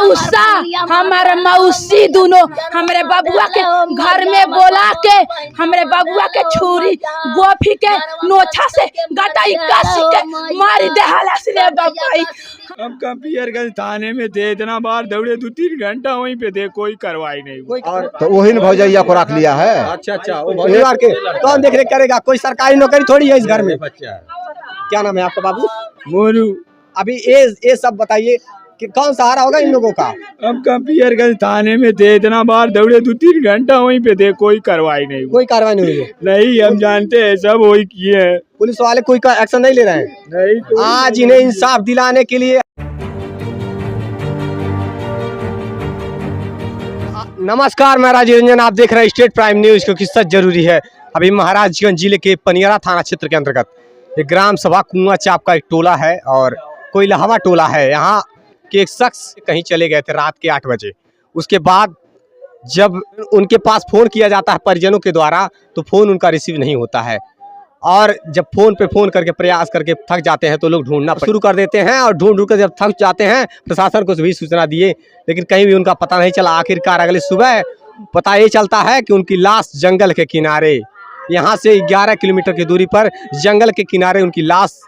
मौसा हमारे मौसी दोनों हमारे बबुआ के घर में बोला के हमारे बबुआ के छुरी गोफी के नोछा से गटाई कासी के मारी देहला से रे बाबाई। हम कंपियरगंज थाने में थे, इतना बार दौड़े 2-3 घंटा वहीं पे थे, कोई कार्रवाई नहीं। और तो वही ने भौजैया को रख लिया है। अच्छा परिवार के कौन देख रेख करेगा? कोई सरकारी नौकरी थोड़ी है इस घर में। क्या नाम है आपका बाबू? मोरू। अभी ये सब बताइए कि कौन सहारा होगा इन लोगों का? हम कंपियरगंज थाने में थे, इतना बार दौड़े 2-3 घंटा वहीं पे थे, कोई कार्रवाई नहीं। कोई कार्रवाई नहीं हुई है? नहीं, हम जानते हैं सब वही किए हैं। पुलिस वाले कोई एक्शन नहीं ले रहे हैं? नहीं। आज इन्हें इंसाफ दिलाने के लिए नमस्कार, मैं राजीव रंजन, आप देख रहे हैं स्टेट प्राइम न्यूज, क्योंकि सच जरूरी है। अभी महाराजगंज जिले के पनियरा थाना क्षेत्र के अंतर्गत एक ग्राम सभा कुआं चाप का एक टोला है और कोई लहवा टोला है। यहाँ के एक शख्स कहीं चले गए थे रात के 8 बजे। उसके बाद जब उनके पास फोन किया जाता है परिजनों के द्वारा तो फोन उनका रिसीव नहीं होता है और जब फोन पे फोन करके प्रयास करके थक जाते हैं तो लोग ढूंढना शुरू कर देते हैं और ढूंढ कर जब थक जाते हैं प्रशासन को भी सूचना दिए, लेकिन कहीं भी उनका पता नहीं चला। आखिरकार अगले सुबह पता ये चलता है कि उनकी लाश जंगल के किनारे, यहाँ से 11 किलोमीटर की दूरी पर जंगल के किनारे उनकी लाश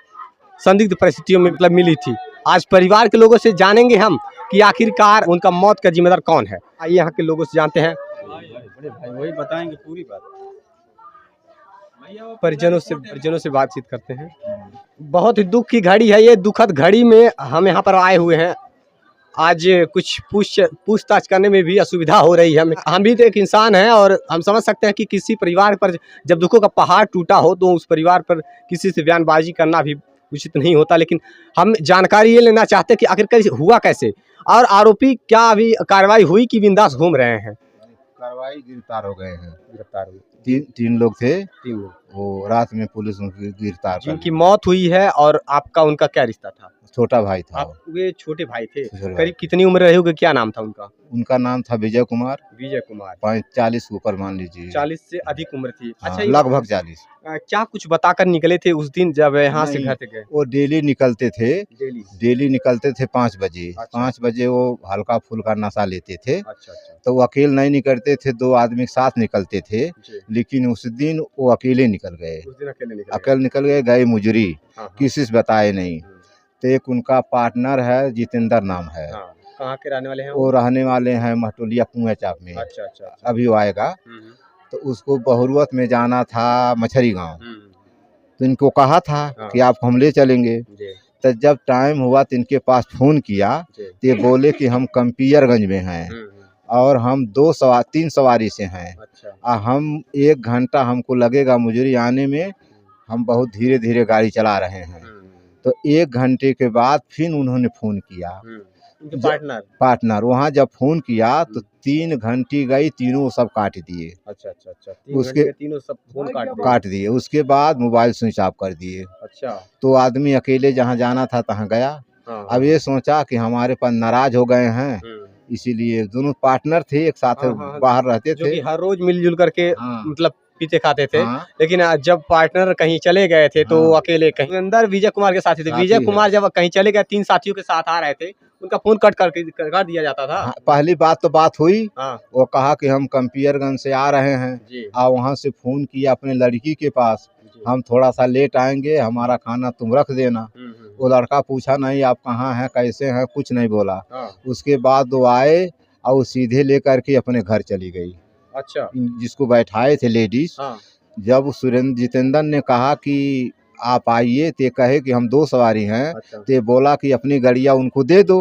संदिग्ध परिस्थितियों में मिली थी। आज परिवार के लोगों से जानेंगे हम कि आखिरकार उनका मौत का जिम्मेदार कौन है। आइए यहाँ के लोगों से जानते हैं, वही बताएंगे पूरी बात। परिजनों से बातचीत करते हैं। बहुत ही दुख की घड़ी है ये, दुखद घड़ी में हम यहाँ पर आए हुए हैं। आज कुछ पूछताछ करने में भी असुविधा हो रही है। हम भी तो एक इंसान हैं और हम समझ सकते हैं कि किसी परिवार पर जब दुखों का पहाड़ टूटा हो तो उस परिवार पर किसी से बयानबाजी करना भी उचित नहीं होता। लेकिन हम जानकारी ये लेना चाहते हैं कि आखिरकार हुआ कैसे और आरोपी क्या अभी कार्रवाई हुई कि बिंदास घूम रहे हैं? कार्रवाई गिरफ्तार हो गए हैं। गिरफ्तार हुए तीन लोग थे। 3 लोग वो रात में पुलिस उनको गिरफ्तार कर जिनकी मौत हुई है। और आपका उनका क्या रिश्ता था? छोटा भाई था। आप वे छोटे भाई थे। करीब कितनी उम्र रहे होगी? क्या नाम था उनका? उनका नाम था विजय कुमार। 40 ऊपर मान लीजिए। 40 से अधिक उम्र थी। अच्छा, लगभग 40। क्या कुछ बताकर निकले थे उस दिन जब यहाँ से घर से गए? वो डेली निकलते थे। डेली निकलते थे 5 बजे। अच्छा। 5 बजे वो हल्का फुल्का नशा लेते थे। अच्छा। तो वो अकेले नहीं निकलते थे, 2 आदमी साथ निकलते थे। लेकिन उस दिन वो अकेले निकल गए। अकेले निकल गए मुजरी, किसी से बताए नहीं। तो एक उनका पार्टनर है, जितेंद्र नाम है। कहाँ के रहने वाले हैं? वो रहने वाले हैं महटोलिया कुआं चाप में। अच्छा। अभी वो आएगा। तो उसको बहुरुवत में जाना था मछरी गांव। तो इनको कहा था कि आप हम ले चलेंगे। तो जब टाइम हुआ तो इनके पास फोन किया तो ये बोले कि हम कंपियरगंज में हैं और हम 3 सवारी से हैं। अच्छा। हम 1 घंटा हमको लगेगा मुजरी आने में, हम बहुत धीरे धीरे गाड़ी चला रहे हैं। तो 1 घंटे के बाद फिर उन्होंने फोन किया। पार्टनर वहाँ जब फोन किया तो 3 घंटी गई, तीनों सब काट दिए। अच्छा। उसके तीनों सब फोन काट दिए। उसके बाद मोबाइल स्विच ऑफ कर दिए। अच्छा। तो आदमी अकेले जहाँ जाना था तहाँ गया। अब ये सोचा कि हमारे पास नाराज हो गए हैं, इसीलिए दोनों पार्टनर थे, एक साथ बाहर रहते थे, हर रोज मिलजुल करके मतलब पीते खाते थे। लेकिन जब पार्टनर कहीं चले गए थे तो अकेले कहीं अंदर विजय कुमार के साथी थे। विजय कुमार जब कहीं चले गए 3 साथियों के साथ आ रहे थे, उनका फोन कट कर दिया जाता था। पहली बात हुई। वो कहा कि हम कंपियरगंज से आ रहे हैं और वहाँ से फोन किया अपने लड़की के पास, हम थोड़ा सा लेट आएंगे, हमारा खाना तुम रख देना। वो लड़का पूछा नहीं आप कहाँ हैं, कैसे हैं, कुछ नहीं बोला। उसके बाद वो आए और सीधे लेकर के अपने घर चली गई। अच्छा। जिसको बैठाए थे लेडीज, जब जितेंद्र ने कहा कि आप आइए, ते कहे कि हम 2 सवारी हैं। अच्छा। ते बोला कि अपनी गाड़ियाँ उनको दे दो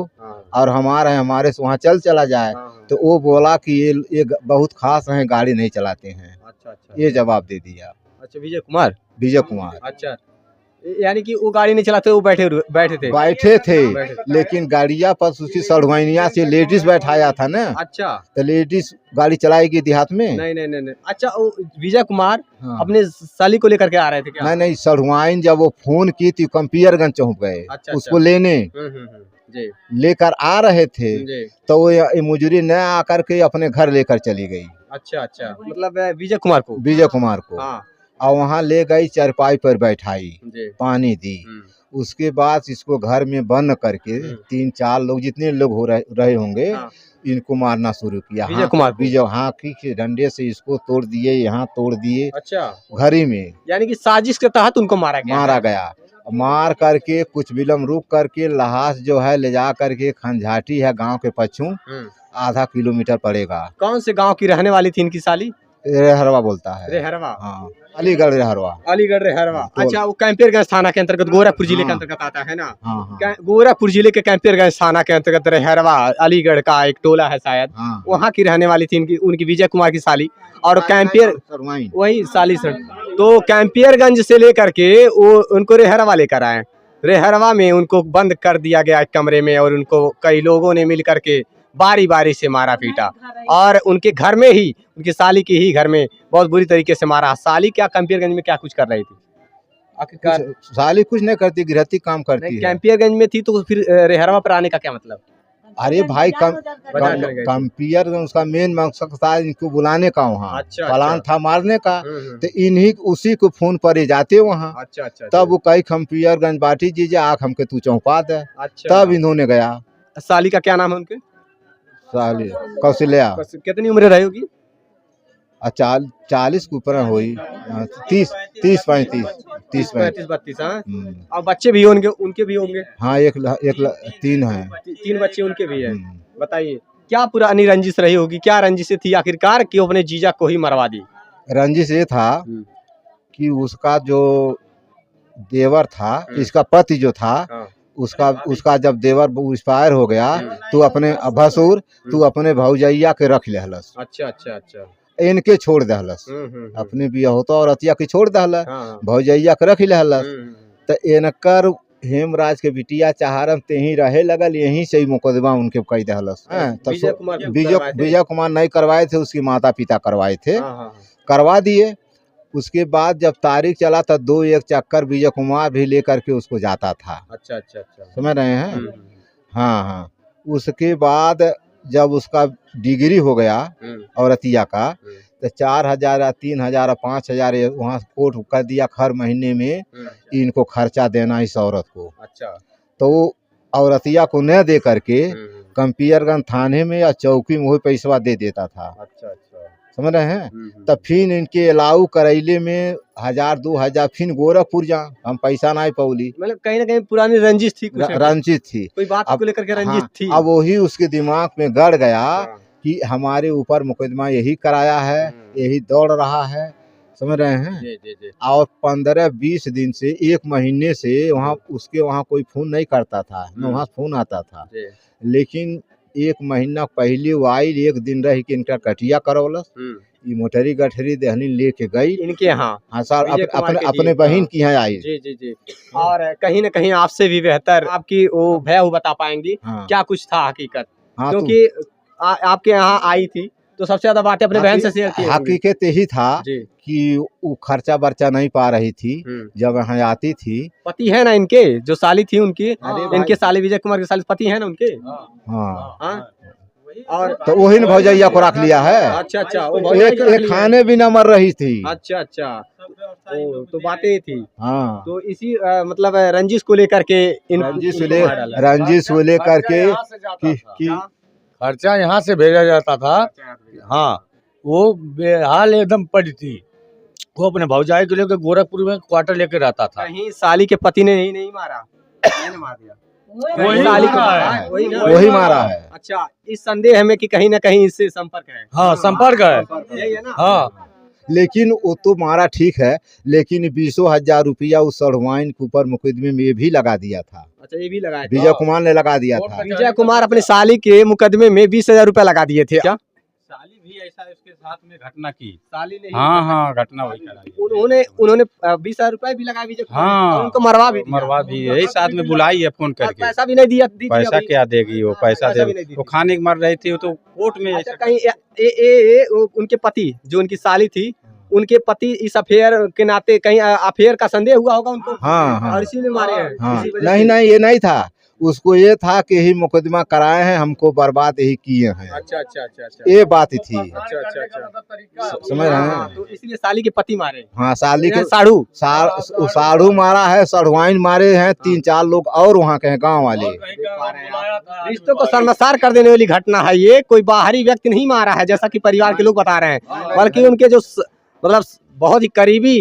और हमारे से वहाँ चला जाए। तो वो बोला कि ये बहुत खास हैं, गाड़ी नहीं चलाते हैं। अच्छा। ये जवाब दे दिया। अच्छा, विजय कुमार। अच्छा, यानी कि वो गाड़ी नहीं चलाते, वो बैठे थे। लेकिन गाड़िया पर उसकी सड़वाइनिया से लेडीज बैठाया था ना। अच्छा। तो लेडीज गाड़ी चलाएगी देहात में? नहीं। अच्छा, विजय कुमार अपने साली को लेकर के आ रहे थे क्या? नहीं, सड़वाइन जब वो फोन की थी कंपियरगंज चौक गए। अच्छा। उसको लेने लेकर आ रहे थे तो वो मुजरी न आकर के अपने घर लेकर चली गई। अच्छा, मतलब विजय कुमार को। और वहाँ ले गई, चारपाई पर बैठाई, पानी दी। उसके बाद इसको घर में बंद करके 3-4 लोग जितने लोग हो रहे होंगे इनको मारना शुरू किया। विजय कुमार को? विजय, हाँ, की डंडे से इसको तोड़ दिए, यहाँ तोड़ दिए। अच्छा, घर ही में यानी कि साजिश के तहत उनको मारा गया। मार करके कुछ विलम्ब रुक करके लाश जो है ले जा करके खंझाटी है गांव के पश्चिम आधा किलोमीटर पड़ेगा। कौन से गांव की रहने वाली थी इनकी साली? रेहरवा बोलता है। रेहरवा, हाँ, अलीगढ़ रेहरवा। अलीगढ़ रेहरवा। अच्छा, वो कैंपियरगंज थाना के अंतर्गत गोरखपुर जिले के अंतर्गत आता है ना? हाँ। गोरखपुर जिले के कैंपियरगंज थाना के अंतर्गत रेहरवा अलीगढ़ का एक टोला है शायद, वहाँ की रहने वाली थी उनकी विजय कुमार की साली। और कैंपियर वही साली सर, तो कैंपियरगंज से लेकर के वो उनको रेहरवा लेकर आए। रेहरवा में उनको बंद कर दिया गया एक कमरे में और उनको कई लोगों ने मिल करके बारी बारी से मारा पीटा और उनके घर में ही, उनकी साली के ही घर में बहुत बुरी तरीके से मारा। साली क्या कैंपियरगंज में क्या कुछ कर रही थी? आखिरकार साली कुछ नहीं करती, गृहस्थी काम करती है। कैंपियरगंज में थी तो फिर रेहरवा पर आने का क्या मतलब? अरे भाई, कैंपियरगंज उसका मेन मकसद था इनको बुलाने का वहाँ। अच्छा, प्लान था मारने का, तो इन्हीं उसी को फोन पर ही जाते वहाँ। अच्छा, तब वो कई कैंपियरगंज बाटी जीजे आँख हमके तू चौंपा दे। अच्छा, तब इन्होंने गया। साली का क्या नाम है उनके? साली कौशल्या। कितनी उम्र रही होगी? 40 के ऊपर हुई, 30, 35, 32। और बच्चे भी होंगे, उनके भी होंगे? हाँ, 3 हैं। 3 बच्चे उनके भी हैं। बताइए क्या पुरानी रंजिश रही होगी, क्या रंजिश थी आखिरकार कि अपने जीजा को ही मरवा दी? रंजिश ये था कि उसका जो देवर था, इसका पति जो था, उसका जब देवर एक्सपायर हो गया तो अपने भसुर तू अपने भौजैया के रख लेहलस। अच्छा, इनके छोड़ दहलस, अपने बिया होता और अतिया के छोड़ दहलस, भौजैया के रख लेहलस। तो इनकर हेमराज के बिटिया चहारम ते ही रहे लगल, यहीं से ही मुकदमा उनके कई दहलस। विजय कुमार नहीं करवाए थे, उसकी माता पिता करवाए थे, करवा दिए। उसके बाद जब तारीख चला तो 2-1 चक्कर विजय कुमार भी लेकर के उसको जाता था। अच्छा, समझ रहे हैं? हाँ। उसके बाद जब उसका डिग्री हो गया औरतिया का, तो 4,000, 3,000, 5,000 वहाँ कोर्ट कर दिया हर महीने में इनको खर्चा देना इस औरत को। अच्छा, तो औरतिया को न दे करके कैंपियरगंज थाने में या चौकी में वही पैसा दे देता था। अच्छा, समझ रहे हैं? तब फिर इनके अलाउ करैले में 1,000-2,000 फिर गोरखपुर जा, हम पैसा नहीं पौली। मतलब कहीं न कहीं पुरानी रंजिश थी, रंजिश थी, कोई बात को लेकर के रंजिश थी। अब वही उसके दिमाग में गड़ गया कि हमारे ऊपर मुकदमा यही कराया है, यही दौड़ रहा है। समझ रहे हैं? और 15-20 दिन से 1 महीने से वहाँ उसके वहाँ कोई फोन नहीं करता था, न वहाँ फोन आता था। लेकिन 1 महीना पहले वो आई, 1 दिन रह के इनका कटिया करौलस, ये मोटरी गठरी दहनी लेके गई इनके यहाँ। हाँ सर, अपने बहन की यहाँ आई। जी। और कहीं न कहीं आपसे भी बेहतर आपकी वो भैया बता पाएंगी क्या कुछ था हकीकत, क्योंकि आपके यहाँ आई थी तो सबसे ज्यादा बातें अपने बहन से शेयर की। हकीकत यही था कि वो खर्चा बर्चा नहीं पा रही थी जब यहाँ आती थी। पति है ना इनके, जो साली थी उनकी, इनके साली विजय कुमार के साली पति है ना उनके। हाँ, और तो वही ने भौजैया को रख लिया है। अच्छा, एक खाने भी न मर रही थी। अच्छा, तो बातें थी। हाँ, तो इसी मतलब रंजिश को लेकर के रंजिश को लेकर के खर्चा यहाँ से भेजा जाता था। हाँ, वो बेहाल एकदम पड़ी थी, वो अपने भौजाई को लेकर गोरखपुर में क्वार्टर लेकर रहता था। कहीं साली के पति ने नहीं मारा, मार दिया, वही मारा है। अच्छा, इस संदेह में कि कहीं ना कहीं इससे संपर्क है। हाँ, संपर्क है, यही है ना? हाँ। लेकिन वो तो मारा ठीक है, लेकिन 20,000 रुपया उस सड़वाइन के ऊपर मुकदमे में भी लगा दिया था। अच्छा, ये भी लगाया, विजय कुमार ने लगा दिया था। विजय कुमार अपने साली के मुकदमे में 20,000 रुपया लगा दिए थे क्या? साली भी ऐसा उसके साथ में घटना की। साली ने हाँ, घटना वही कराई। उन्होंने 20,000 रुपया भी लगा विजय कुमार। हाँ, उनको मरवा भी यही साथ में बुलाई है फोन करके। पैसा भी नहीं दिया। पैसा क्या देगी वो, पैसा देगी वो, खाने की मर रही थी वो तो कोर्ट में। अच्छा, कहीं उनके पति जो उनकी साली थी, उनके पति इस अफेयर के नाते कहीं अफेयर का संदेह हुआ होगा उनको। हाँ, और इसी ने मारे हैं। हाँ, नहीं, ये नहीं था, उसको ये था कि यही मुकदमा कराए हैं, हमको बर्बाद यही किए हैं। अच्छा अच्छा अच्छा अच्छा ये बात थी। अच्छा अच्छा अच्छा समझ रहे हैं? तो इसलिए साली के पति मारे। हाँ, साली के साड़ू साड़ू मारा है, सड़वाइन मारे हैं, 3-4 लोग और वहाँ के हैं गाँव वाले। रिश्तों को शर्मसार कर देने वाली घटना है ये। कोई बाहरी व्यक्ति नहीं मारा है जैसा कि परिवार के लोग बता रहे हैं, बल्कि उनके जो मतलब बहुत ही करीबी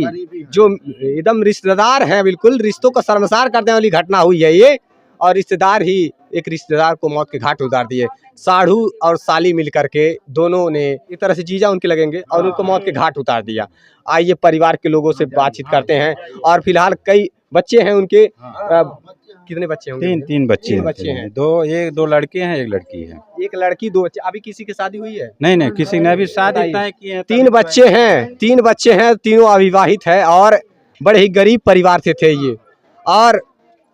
जो एकदम रिश्तेदार हैं, बिल्कुल रिश्तों को शर्मसार करने वाली घटना हुई है ये। और रिश्तेदार ही एक रिश्तेदार को मौत के घाट उतार दिए। साढ़ू और साली मिलकर के दोनों ने इस तरह से जीजा उनके लगेंगे और उनको मौत के घाट उतार दिया। आइए परिवार के लोगों से बातचीत करते हैं। और फिलहाल कई बच्चे हैं उनके, कितने बच्चे होंगे? तीन बच्चे हैं। दो लड़के हैं, एक लड़की है। एक लड़की, 2 बच्चे। अभी किसी की शादी हुई है? नहीं, किसी ने अभी शादी तय की है। 3 बच्चे हैं, तीनों अविवाहित है और बड़े ही गरीब परिवार से थे ये। और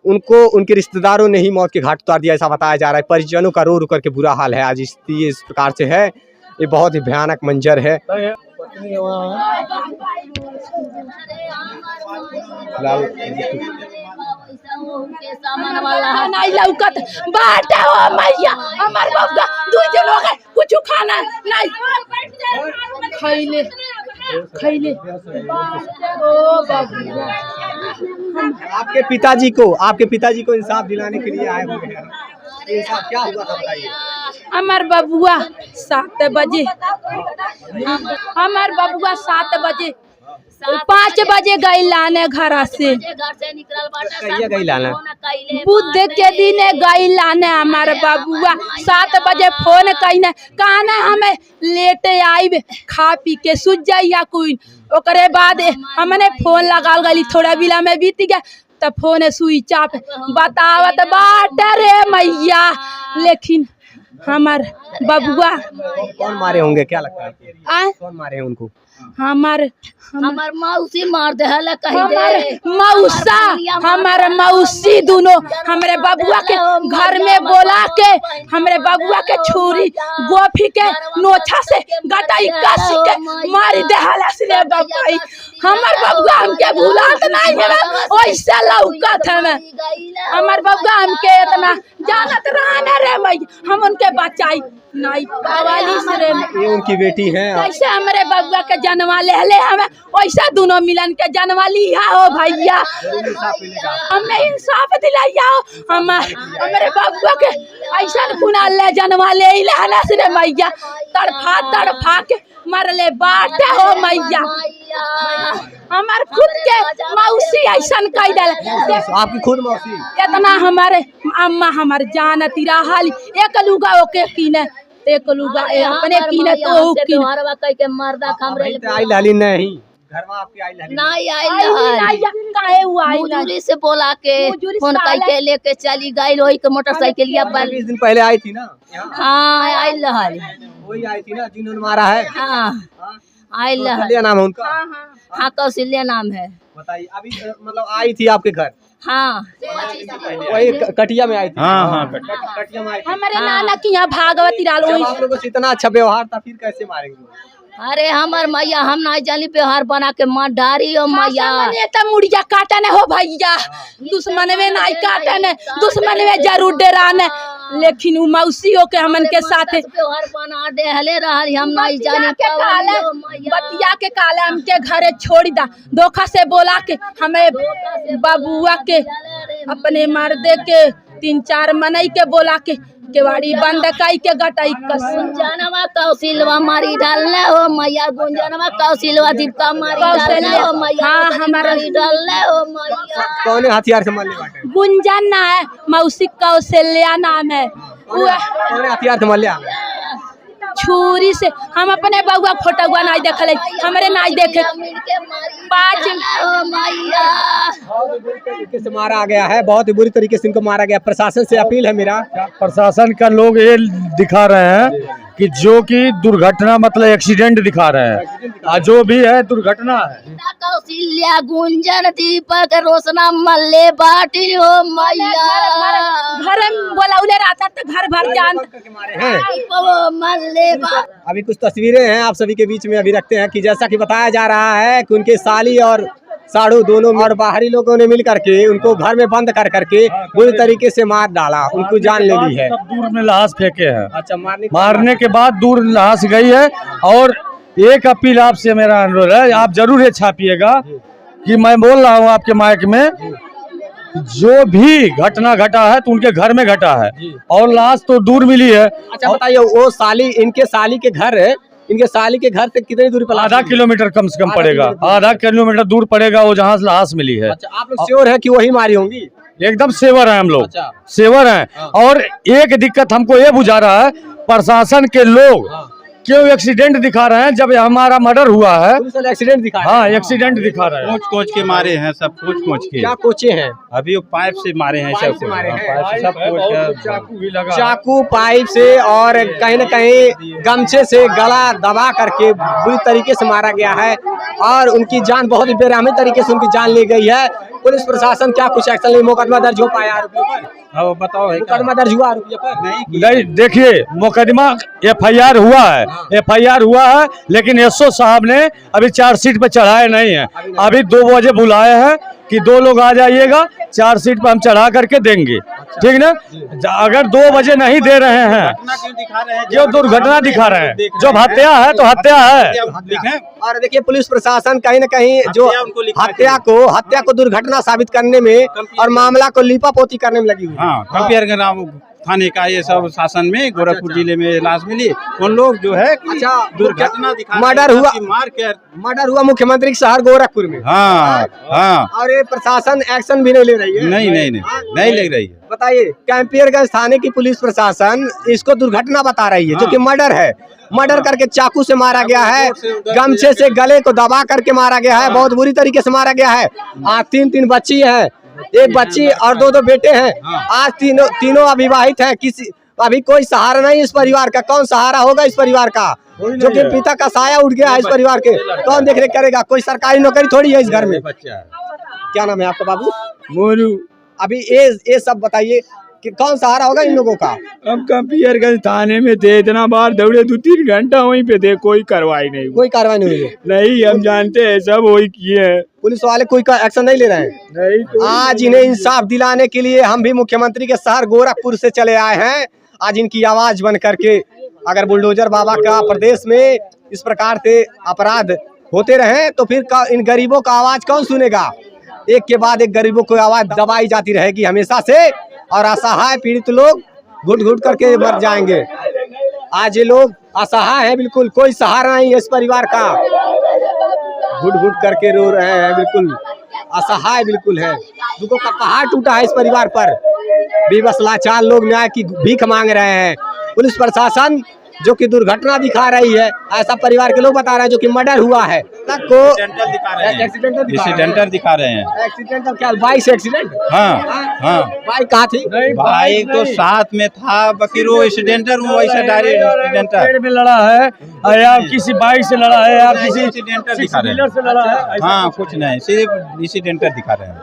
उनको उनके रिश्तेदारों ने ही मौत के घाट उतार दिया, ऐसा बताया जा रहा है। परिजनों का रो रो करके बुरा हाल है आज। इस प्रकार से है, ये बहुत ही भयानक मंजर है। नहीं लौकत बाटे हो मैया, हमार बाबा 2 दिन हो गए कुछ खाना नहीं खैले ओ बाबू। आपके पिताजी को इंसाफ दिलाने के लिए आए हुए हैं। इंसाफ क्या हुआ था बताइए। हमार बबुआ 7 बजे, हमार बबुआ 7 बजे 5 बजे गई लाने घर से। कहिए गई लाना? बुध के दिन गई लाने हमारे बबुआ 7 बजे फोन कईने कहना हमें लेटे आई खा पी के सुझ जाइया कोई। ओकरे बाद हमने फोन लगा गली, थोड़ा बिला में बीत गया तब फोन स्विच ऑफ बतावत बाट रे मैया। लेकिन हमार बबुआ कौन मारे होंगे, क्या लगता है कौन मारे हैं उनको? हमार मौसी मार दे मौसा, हमारे मौसी दोनों हमरे बबुआ के घर में बोला के हमरे बबुआ के छुरी गोफी के नोछा से गटाई कस के मार देहला से बबाई। हमार बबुआ हमके भुलात नहीं है, ओइसे लौकत है। हमार बबुआ हमके इतना जानत रहना रे मैया, हम उनके बचाई नहीं पावाली से रे। ये उनकी बेटी है। ऐसे हमारे बबुआ के जनवा ले हमें, वैसा दोनों मिलन के जनवा लिया हो भैया, हमें इंसाफ दिलाइया हो। हमारे बबुआ के ऐसा कुना ले जनवा ले से रे मैया, तड़फा के मर ले बाटे हो मैया। हमार खुद के मौसी ऐसा कह दिल। आपकी खुद मौसी इतना हमारे अम्मा हमार जानती रही। एक लुगा ओके कीने, एक लुगा अपने कीने तो के मर्दा खमरे आई लाली नहीं घरवा आपकी आई लाली नहीं आई काहे हुआ मुजूरी से बोला के फोन करके लेके चली गई। रोही के मोटरसाइकिल पर 20 दिन पहले आई थी ना। हाँ आई लहरी, वही आई थी ना जिन्होंने मारा है। हाँ आई लहरी, कौशल्या नाम है उनका। हाँ कौशल्या नाम है। बताइए अभी मतलब आई थी आपके घर? हाँ वही कटिया में आई थी। हाँ कटिया में आई थी। हमारे नाना की यहाँ भागवती डालो। जब आप लोगों से इतना अच्छा व्यवहार था फिर कैसे मारेंगे? अरे हमार मैया हम नहीं जानी व्यवहार बना के मार डारी हो मैया। मुड़िया काटने हो भैया, दुश्मन में नहीं काटने, दुश्मन में जरूर डराने। लेकिन उ मौसियों के हमन के साथ व्यवहार बना दे हले रही, हम नहीं जानी बतिया के काले हमके घरे छोड़ दा। धोखा से बोला के हमें बबुआ के अपने मर्दे के 3-4 मनई के बोला के केवाड़ी बंद काई के गटाई गुंजनवा कौशिलवा मारी डालने हो मैया। गुंजनवा कौशिलवा दीपका मारी डालने हो मैया। हाँ हमारा डालने हो मैया। कौन हथियार से मारने वाले? गुंजन ना है, मौसी कौशल्या नाम है। कौन हथियार से मारने? छुरी से। हम अपने बउआ फोटोआ नहीं देखले, हमारे नहीं देखे। 5 तरीके से मारा गया है, बहुत ही बुरी तरीके से इनको मारा गया। प्रशासन से अपील है मेरा, प्रशासन का लोग ये दिखा रहे हैं कि जो कि दुर्घटना मतलब एक्सीडेंट दिखा रहे हैं, जो भी है दुर्घटना है। कौशल्या गुंजन दीपक रोशना मल्ले बाटी हो मैया। घर में बोलाउले रहता तो घर भर जान मल्ले। अभी कुछ तस्वीरें हैं आप सभी के बीच में अभी रखते हैं कि जैसा कि बताया जा रहा है कि उनके साली और साड़ू दोनों और बाहरी लोगों ने मिल करके उनको घर में बंद कर करके बुरी तरीके से मार डाला, उनको जान ले ली है। तब दूर में लाश फेंके हैं। अच्छा, मारने के बाद दूर लाश गई है। और एक अपील आपसे मेरा अनुरोध है, आप जरूर ये छापिएगा कि मैं बोल रहा हूँ आपके माइक में, जो भी घटना घटा है तो उनके घर में घटा है और लाश तो दूर मिली है। अच्छा बताइए, वो साली इनके साली के घर है, इनके साली के घर से कितनी दूरी पर? आधा किलोमीटर कम से कम पड़ेगा, आधा किलोमीटर दूर पड़ेगा वो जहाँ से लाश मिली है। अच्छा, आप लोग श्योर है कि वही मारी होंगी? एकदम सेवर है हम लोग। अच्छा। सेवर हैं। और एक दिक्कत हमको ये बुझा रहा है, प्रशासन के लोग क्यों एक्सीडेंट दिखा रहे हैं जब हमारा मर्डर हुआ है? एक्सीडेंट दिखा रहे हैं। हाँ, एक्सीडेंट दिखा रहे हैं। कोच के मारे हैं, सब कोच के। क्या कोचे हैं? अभी वो पाइप से मारे हैं, पाइप सब से मारे हैं। पाइप से सब कोच चाकू भी लगा। चाकू, पाइप से और कहीं न कहीं गमछे से गला दबा करके बुरी तरीके से मारा गया है और उनकी जान बहुत ही बेरहमी तरीके से उनकी जान ली गई है। पुलिस प्रशासन क्या कुछ एक्शन ले? मुकदमा दर्ज हो पाया आरोपियों पर? हाँ, बताओ है मुकदमा दर्ज हुआ आरोपियों पर? नहीं, देखिए मुकदमा FIR हुआ है, FIR हुआ है, लेकिन SO साहब ने अभी चार्जशीट पे चढ़ाए नहीं है। अभी 2 बजे बुलाए हैं कि 2 लोग आ जाइएगा, चार्जशीट पे हम चढ़ा करके देंगे, ठीक ना? अगर 2 बजे नहीं दे रहे हैं, जो दुर्घटना दिखा रहे हैं, जो हत्या है तो हत्या है। और देखिए पुलिस प्रशासन कहीं न कहीं जो हत्या को दुर्घटना साबित करने में और मामला को लीपापोती करने में लगी हुई है। हाँ, कंपेयर थाने का ये सब शासन में गोरखपुर जिले में लाश मिली, उन लोग जो है अच्छा, दुर्घटना दिखा मर्डर हुआ, मार के मर्डर हुआ मुख्यमंत्री के शहर गोरखपुर में। हाँ हाँ, और ये प्रशासन एक्शन भी नहीं ले रही है। नहीं ले रही है। बताइए, कैंपियरगंज थाने की पुलिस प्रशासन इसको दुर्घटना बता रही है, जो कि मर्डर है। मर्डर करके चाकू से मारा गया है, गमछे से गले को दबा करके मारा गया है, बहुत बुरी तरीके से मारा गया है। आज 3 बच्ची है, एक बच्ची और 2 बेटे हैं। आज तीनों अविवाहित हैं। किसी अभी कोई सहारा नहीं इस परिवार का। कौन सहारा होगा इस परिवार का? जो कि पिता का साया उठ गया है इस परिवार के, कौन देख रेख करेगा? कोई सरकारी नौकरी थोड़ी है इस घर में। क्या नाम है आपका बाबू? मोरू। अभी ये सब बताइए कि कौन सहारा होगा इन लोगों का? हम कंपियरगंज थाने में थे, इतना बार दौड़े, 2-3 घंटा वहीं पे थे, कोई कार्रवाई नहीं हुई। कोई कार्रवाई नहीं हुई? नहीं, हम जानते हैं सब वही किए हैं। पुलिस वाले कोई एक्शन नहीं ले रहे हैं? नहीं। आज इन्हें इंसाफ दिलाने के लिए हम भी मुख्यमंत्री के शहर गोरखपुर से चले आए हैं। आज इनकी आवाज बन करके, अगर बुलडोजर बाबा का प्रदेश में इस प्रकार से अपराध होते रहे तो फिर इन गरीबों का आवाज कौन सुनेगा? एक के बाद एक गरीबों को आवाज दबाई जाती रहेगी हमेशा से, और असहाय पीड़ित लोग घुट घुट करके मर जाएंगे। आज ये लोग असहाय है, बिल्कुल कोई सहारा नहीं है इस परिवार का, घुट घुट करके रो रहे हैं, बिल्कुल असहाय बिल्कुल है। दुखों का पहाड़ टूटा है इस परिवार पर। बेबस लाचार लोग न्याय की भीख मांग रहे हैं। पुलिस प्रशासन जो कि दुर्घटना दिखा रही है, ऐसा परिवार के लोग बता रहे हैं, जो कि मर्डर हुआ है। एक्सीडेंटल दिखा रहे हैं। एक्सीडेंटल क्या? बाइक से एक्सीडेंट? हाँ। बाइक कहाँ थी? बाइक तो साथ में था, बकीर वो एक्सीडेंटल, वो ऐसा डायरेक्ट एक्सीडेंटल पेड़ में लड़ा है या किसी बाइक से लड़ा है या किसी एक्सीडेंटल दिखा रहे व्हीलर से लड़ा है? हाँ, कुछ नहीं, सिर्फ एक्सीडेंटल दिखा रहे हैं।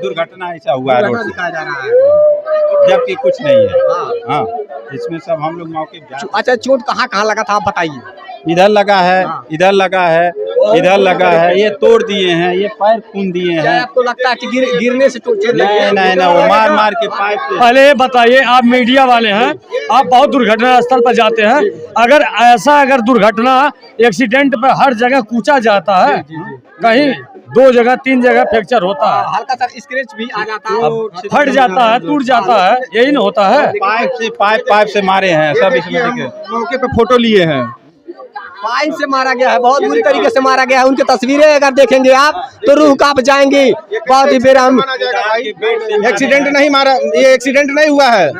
दुर्घटना ऐसा हुआ है रोड से, दिखाया जा रहा है, जबकि कुछ नहीं है। हाँ, इसमें सब हम लोग मौके पे। अच्छा, चोट कहाँ लगा था आप बताइए? इधर लगा है, इधर लगा है, इधर लगा है, ये तोड़ दिए हैं, ये पैर खून दिए क्या हैं। आपको लगता है कि गिरने से चोट लगी? नहीं, वो मार के पाइप से। पहले ये बताइए, आप मीडिया वाले हैं, आप बहुत दुर्घटना स्थल पर जाते हैं, अगर दुर्घटना एक्सीडेंट पे हर जगह कूचा जाता है, कहीं 2 जगह 3 जगह फ्रैक्चर होता है, हल्का सा स्क्रैच भी आ जाता है, फट जाता है, टूट जाता है, यही ना होता है। पाइप से मारे हैं सब। इसमें मौके पे फोटो लिए हैं। पाइप से मारा गया है, बहुत बुरी तरीके से मारा गया है। उनकी तस्वीरें अगर देखेंगे आप तो रूह कांप जाएंगी। बहुत ही बेरहम। एक्सीडेंट नहीं मारा, ये एक्सीडेंट नहीं हुआ है,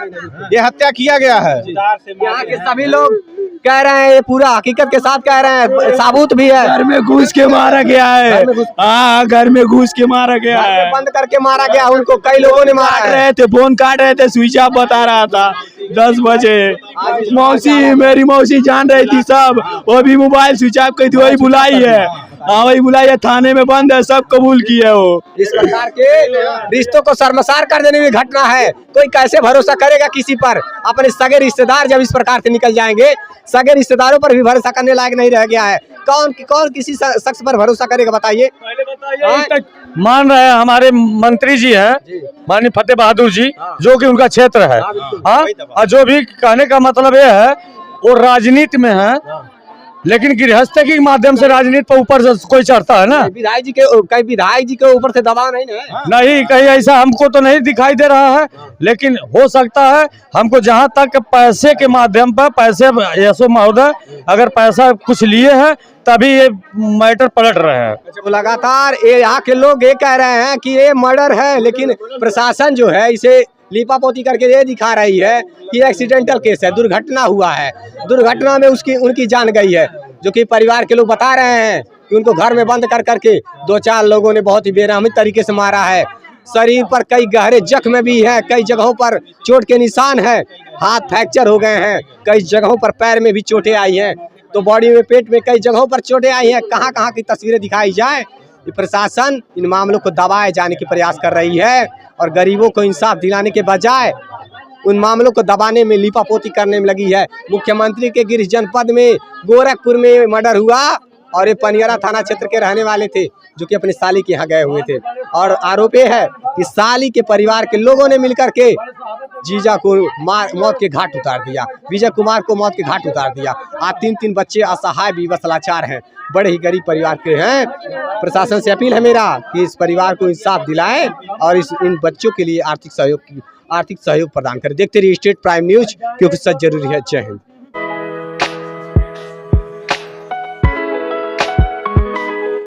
ये हत्या किया गया है। यहाँ के सभी लोग कह रहे हैं, ये पूरा हकीकत के साथ कह रहे हैं, साबुत भी है। घर में घुस के मारा गया है। हाँ, घर में घुस के मारा गया है। बंद करके मारा गया उनको, कई लोगों ने मारा काट है। रहे थे, फोन काट रहे थे, स्विच ऑफ बता रहा था 10 बजे। मेरी मौसी जान रही थी सब, वो भी मोबाइल स्विच ऑफ की थी, वही बुलाई है। हाँ वही बुलाया, थाने में बंद है, सब कबूल किया वो। इस प्रकार के रिश्तों को शर्मसार कर देने वाली घटना है। कोई कैसे भरोसा करेगा किसी पर? अपने सगे रिश्तेदार जब इस प्रकार से निकल जाएंगे, सगे रिश्तेदारों पर भी भरोसा करने लायक नहीं रह गया है। कौन किसी शख्स पर भरोसा करेगा बताइए? मान रहे हैं हमारे मंत्री जी हैं, माननीय फतेह बहादुर जी, जो कि उनका क्षेत्र है। हाँ, और जो भी कहने का मतलब ये है, वो राजनीति में है, लेकिन गृहस्थी के माध्यम से राजनीति पर ऊपर से कोई चढ़ता है ना। विधायक जी के ऊपर से दबाव नहीं है? नहीं, कहीं ऐसा हमको तो नहीं दिखाई दे रहा है, लेकिन हो सकता है। हमको जहां तक पैसे के माध्यम पर, पैसे यशो महोदय अगर पैसा कुछ लिए हैं तभी ये मैटर पलट रहे हैं। तो लगातार यहाँ के लोग ये कह रहे हैं कि ये मर्डर है, लेकिन प्रशासन जो है इसे लीपापोती करके ये दिखा रही है कि एक्सीडेंटल केस है, दुर्घटना हुआ है, दुर्घटना में उनकी जान गई है। जो कि परिवार के लोग बता रहे हैं कि उनको घर में बंद कर करके 2-4 लोगों ने बहुत ही बेरहमी तरीके से मारा है। शरीर पर कई गहरे जख्म भी हैं, कई जगहों पर चोट के निशान है, हाथ फ्रैक्चर हो गए हैं, कई जगहों पर पैर में भी चोटें आई हैं, तो बॉडी में, पेट में कई जगहों पर चोटें आई हैं। कहाँ कहाँ की तस्वीरें दिखाई जाए? प्रशासन इन मामलों को दबाए जाने की प्रयास कर रही है और गरीबों को इंसाफ दिलाने के बजाय उन मामलों को दबाने में, लीपापोती करने में लगी है। मुख्यमंत्री के गिरिश जनपद में गोरखपुर में मर्डर हुआ और ये पनियरा थाना क्षेत्र के रहने वाले थे, जो कि अपनी साली के यहाँ गए हुए थे। और आरोप ये है कि साली के परिवार के लोगों ने मिलकर के जीजा को मौत के घाट उतार दिया, विजय कुमार को मौत के घाट उतार दिया। आज 3 बाच्चे असहाय विवश लाचार हैं, बड़े ही गरीब परिवार के हैं। प्रशासन से अपील है मेरा कि इस परिवार को इंसाफ दिलाएं और इन बच्चों के लिए आर्थिक सहयोग प्रदान करें। देखते रहिए स्टेट प्राइम न्यूज, क्योंकि सच जरूरी है। जय हिंद।